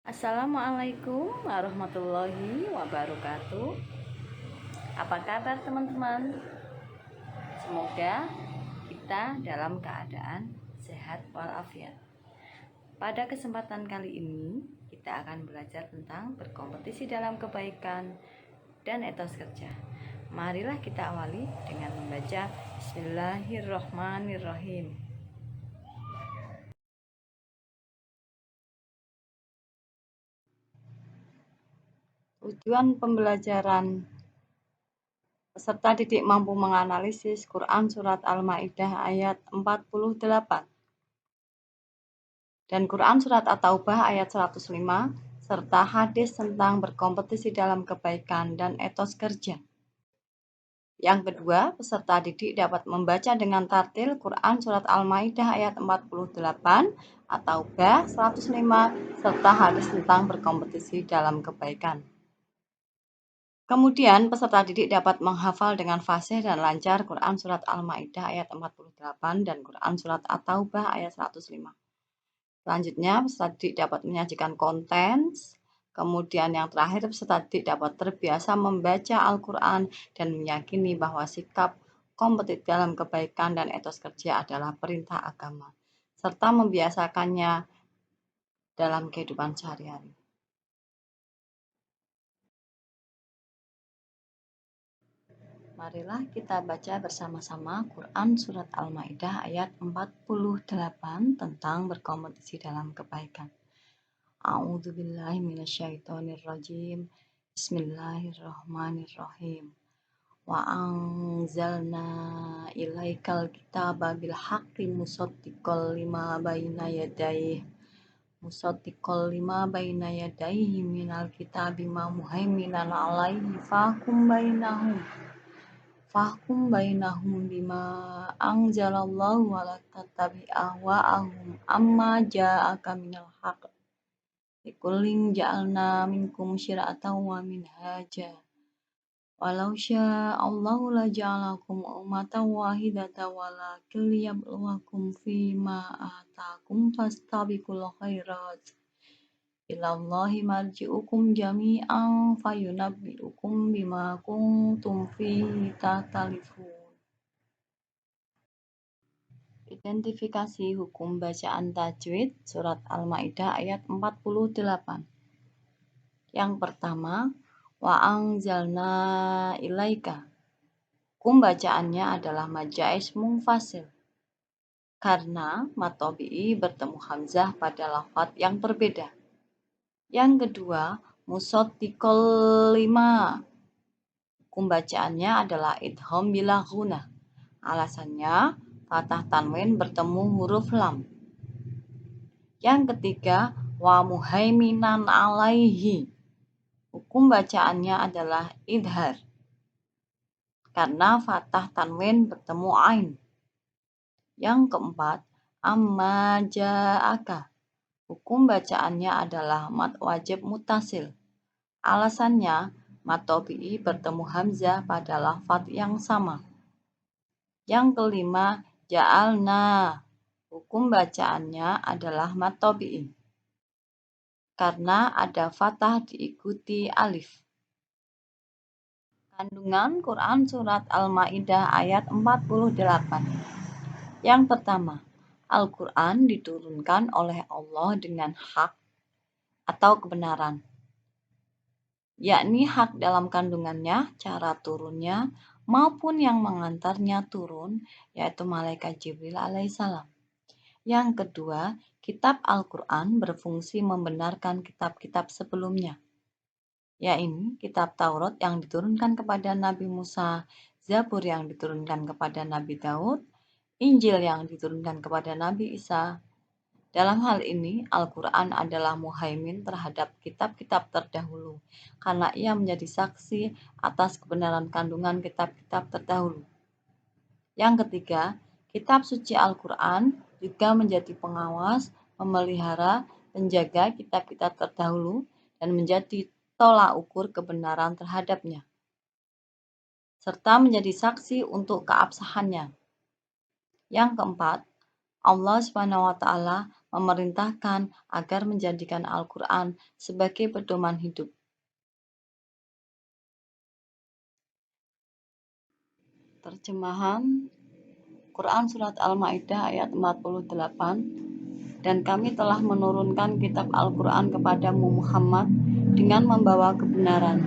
Assalamualaikum warahmatullahi wabarakatuh. Apa kabar teman-teman? Semoga kita dalam keadaan sehat walafiat. Pada kesempatan kali ini kita akan belajar tentang berkompetisi dalam kebaikan dan etos kerja. Marilah kita awali dengan membaca Bismillahirrohmanirrohim. Tujuan pembelajaran: peserta didik mampu menganalisis Quran Surat Al-Maidah ayat 48 dan Quran Surat At-Taubah ayat 105 serta hadis tentang berkompetisi dalam kebaikan dan etos kerja. Yang kedua, peserta didik dapat membaca dengan tartil Quran Surat Al-Maidah ayat 48, At-Taubah 105 serta hadis tentang berkompetisi dalam kebaikan. Kemudian, peserta didik dapat menghafal dengan fasih dan lancar Quran Surat Al-Maidah ayat 48 dan Quran Surat At-Taubah ayat 105. Selanjutnya, peserta didik dapat menyajikan konten. Kemudian yang terakhir, peserta didik dapat terbiasa membaca Al-Quran dan meyakini bahwa sikap kompetitif dalam kebaikan dan etos kerja adalah perintah agama, serta membiasakannya dalam kehidupan sehari-hari. Marilah kita baca bersama-sama Quran Surat Al-Maidah ayat 48 tentang berkompetisi dalam kebaikan. A'udzubillahi minasyaitonirrajim. Bismillahirrahmanirrahim. Wa anzalna ilaikal kitaba bil haqqi musaddiqal lima baina yadayhi minal kitabi ma muhaiminan alaihi fahkum bainahum bima anzalallahu wa la tattabi ahwa'ahum amma ja'aka minal haqq. Likullin ja'alna minkum syir'atan wa minhaja. Walau sya'allahu la ja'alakum ummatan wahidatan walakin liyabluwakum fima atakum fastabiqul khairat. Ilallahi marji'ukum jami'an fayunabbi'ukum bima kuntum fihi takhtalifun. Identifikasi hukum bacaan tajwid Surat Al-Maidah ayat 48. Yang pertama, wa anzalna ilaika. Hukum bacaannya adalah majais munfasil karena matobi'i bertemu hamzah pada lafadz yang berbeda. Yang kedua, musaddiqal lima. Hukum bacaannya adalah idgham bila ghunah. Alasannya fathah tanwin bertemu huruf lam. Yang ketiga, wa muhaiminan alaihi. Hukum bacaannya adalah idhar karena fathah tanwin bertemu ain. Yang keempat, amma ja'aka. Hukum bacaannya adalah mad wajib mutasil. Alasannya mad tabi'i bertemu hamzah pada lafadz yang sama. Yang kelima, ja'alna. Hukum bacaannya adalah mad tabi'i karena ada fathah diikuti alif. Kandungan Quran Surat Al-Maidah ayat 48. Yang pertama, Al-Quran diturunkan oleh Allah dengan hak atau kebenaran, yakni hak dalam kandungannya, cara turunnya, maupun yang mengantarnya turun, yaitu malaikat Jibril alaihissalam. Yang kedua, kitab Al-Quran berfungsi membenarkan kitab-kitab sebelumnya, yaitu kitab Taurat yang diturunkan kepada Nabi Musa, Zabur yang diturunkan kepada Nabi Daud, Injil yang diturunkan kepada Nabi Isa. Dalam hal ini, Al-Quran adalah muhaimin terhadap kitab-kitab terdahulu, karena ia menjadi saksi atas kebenaran kandungan kitab-kitab terdahulu. Yang ketiga, kitab suci Al-Quran juga menjadi pengawas, memelihara, penjaga kitab-kitab terdahulu, dan menjadi tolak ukur kebenaran terhadapnya, serta menjadi saksi untuk keabsahannya. Yang keempat, Allah SWT memerintahkan agar menjadikan Al-Quran sebagai pedoman hidup. Terjemahan Quran Surat Al-Ma'idah ayat 48. Dan kami telah menurunkan kitab Al-Quran kepadamu Muhammad dengan membawa kebenaran,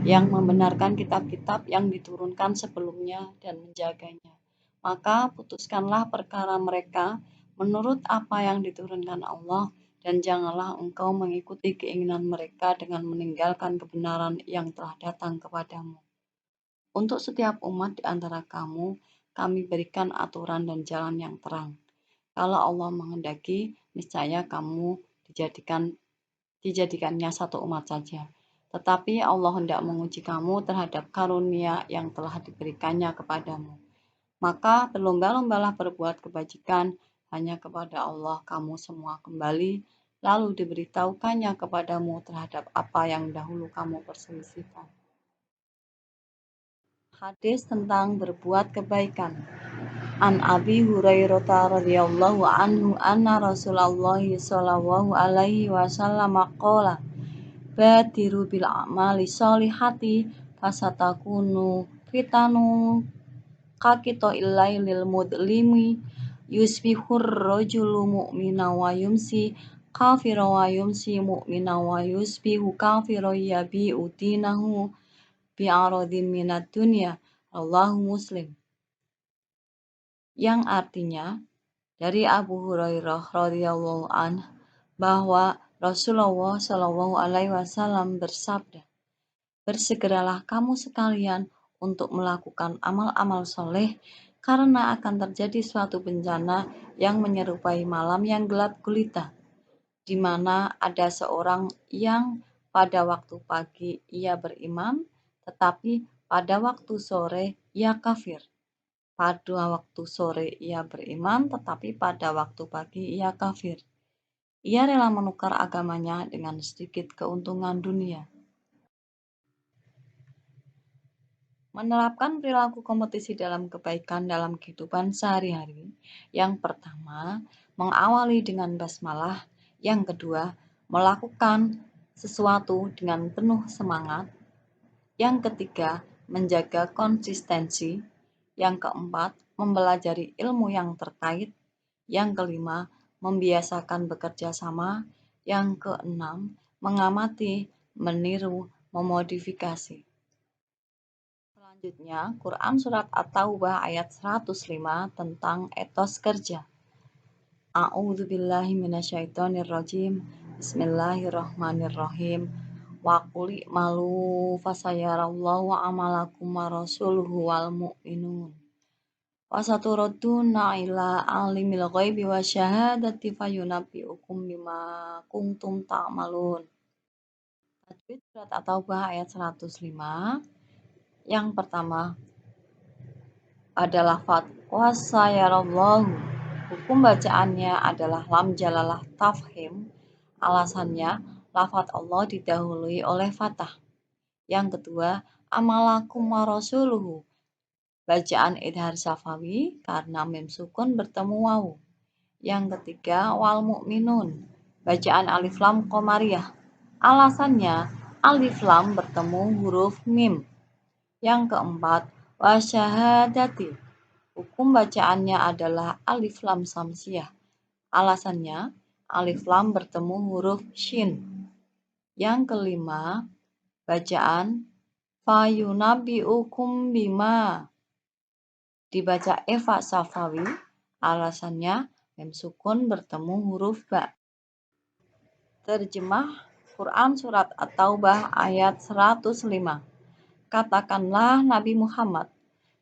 yang membenarkan kitab-kitab yang diturunkan sebelumnya dan menjaganya. Maka putuskanlah perkara mereka menurut apa yang diturunkan Allah, dan janganlah engkau mengikuti keinginan mereka dengan meninggalkan kebenaran yang telah datang kepadamu. Untuk setiap umat di antara kamu, kami berikan aturan dan jalan yang terang. Kalau Allah menghendaki, niscaya kamu dijadikannya satu umat saja. Tetapi Allah hendak menguji kamu terhadap karunia yang telah diberikannya kepadamu. Maka berlomba-lombalah berbuat kebajikan, hanya kepada Allah kamu semua kembali, lalu diberitahukannya kepadamu terhadap apa yang dahulu kamu perselisihkan. Hadis tentang berbuat kebaikan. An Abi Hurairah radhiyallahu anhu anna Rasulullah sallallahu alaihi wasallam qala badiru bil a'mali sholihati fasatakunu fitanu kakito illailil mudlimi yusbihur rajulu mu'mina wa yumsi kafira wa yumsi mu'mina wa yusbihu kafira yabi'u dinahu bi'aradin minad dunya. Allahu Muslim. Yang artinya dari Abu Hurairah radhiyallahu anhu bahwa Rasulullah Shallallahu alaihi wasallam bersabda, bersegeralah kamu sekalian untuk melakukan amal-amal soleh, karena akan terjadi suatu bencana yang menyerupai malam yang gelap gulita, di mana ada seorang yang pada waktu pagi ia beriman, tetapi pada waktu sore ia kafir. Pada waktu sore ia beriman, tetapi pada waktu pagi ia kafir. Ia rela menukar agamanya dengan sedikit keuntungan dunia. Menerapkan perilaku kompetisi dalam kebaikan dalam kehidupan sehari-hari. Yang pertama, mengawali dengan basmalah. Yang kedua, melakukan sesuatu dengan penuh semangat. Yang ketiga, menjaga konsistensi. Yang keempat, mempelajari ilmu yang terkait. Yang kelima, membiasakan bekerja sama. Yang keenam, mengamati, meniru, memodifikasi. Selanjutnya, Quran Surat At-Taubah ayat 105 tentang etos kerja. A'udzubillahi minasyaitonirrajim. Bismillahirrahmanirrahim. Wa qul i'malu fasayarallahu amalakum wa rasuluhu wal mu'minun. Wa saturadduna ila alimil ghaibi wa syahadati fayunabbi'ukum bima kuntum ta'malun. Tajwid Surat At-Taubah ayat 105. Yang pertama adalah wasayarallahu. Hukum bacaannya adalah lam jalalah tafhim. Alasannya, lafadz Allah didahului oleh fathah. Yang kedua, amalakum wa rasuluhu. Bacaan idhar safawi karena mim sukun bertemu wawu. Yang ketiga, wal mu'minun. Bacaan alif lam qamariyah. Alasannya, alif lam bertemu huruf mim. Yang keempat, wasyahadati. Hukum bacaannya adalah alif lam samsiyah. Alasannya, alif lam bertemu huruf shin. Yang kelima, bacaan fayunabbi'ukum bima. Dibaca Eva Safawi. Alasannya, mim sukun bertemu huruf ba. Terjemah Quran Surat At-Taubah ayat 105. Katakanlah Nabi Muhammad,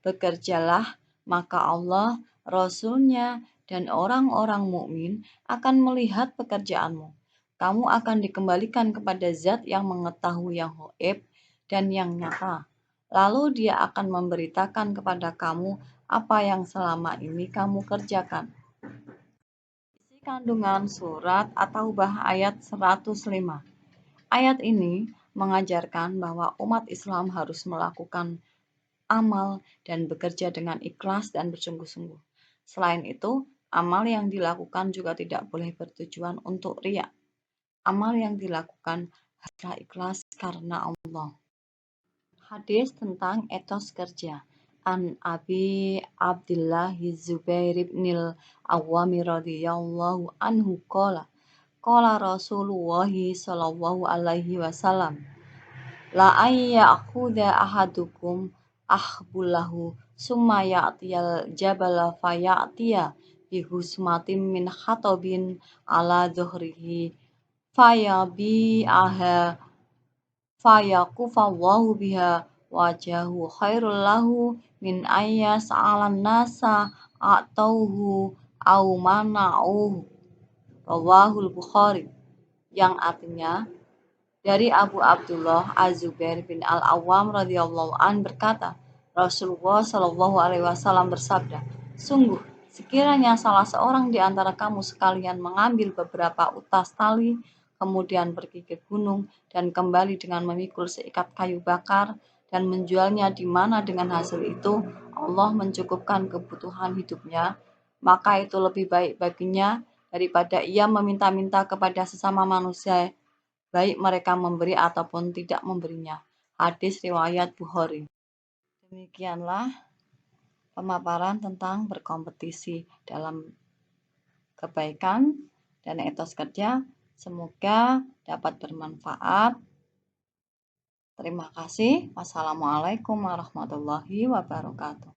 bekerjalah, maka Allah, Rasul-Nya, dan orang-orang mukmin akan melihat pekerjaanmu. Kamu akan dikembalikan kepada Zat yang mengetahui yang gaib dan yang nyata. Lalu Dia akan memberitakan kepada kamu apa yang selama ini kamu kerjakan. Isi kandungan surat At-Taubah ayat 105. Ayat ini mengajarkan bahwa umat Islam harus melakukan amal dan bekerja dengan ikhlas dan bersungguh-sungguh. Selain itu, Amal yang dilakukan juga tidak boleh bertujuan untuk riya. Amal yang dilakukan haruslah ikhlas karena Allah. Hadis tentang etos kerja. An Abi Abdillah Zubair bin Al-Awwam radhiyallahu anhu qala Rasulullah sallallahu alaihi wasallam la ayyakhuda ahadukum ahbulahu summa ya'tiyal jabala faya'tiya bihusmatin min khatabin ala dhuhrihi fayabi'aha fayakufallahu biha wajahu khairul lahu min ayyas 'alan nasa a'tauhu au mana'uhu rawahul Bukhari, yang artinya dari Abu Abdullah Az-Zubair bin Al-Awwam radhiyallahu an berkata, Rasulullah shallallahu alaihi wasallam bersabda, sungguh sekiranya salah seorang di antara kamu sekalian mengambil beberapa utas tali, kemudian pergi ke gunung dan kembali dengan memikul seikat kayu bakar dan menjualnya di mana dengan hasil itu Allah mencukupkan kebutuhan hidupnya, maka itu lebih baik baginya daripada ia meminta-minta kepada sesama manusia, baik mereka memberi ataupun tidak memberinya. Hadis riwayat Bukhari. Demikianlah pemaparan tentang berkompetisi dalam kebaikan dan etos kerja. Semoga dapat bermanfaat. Terima kasih. Wassalamualaikum warahmatullahi wabarakatuh.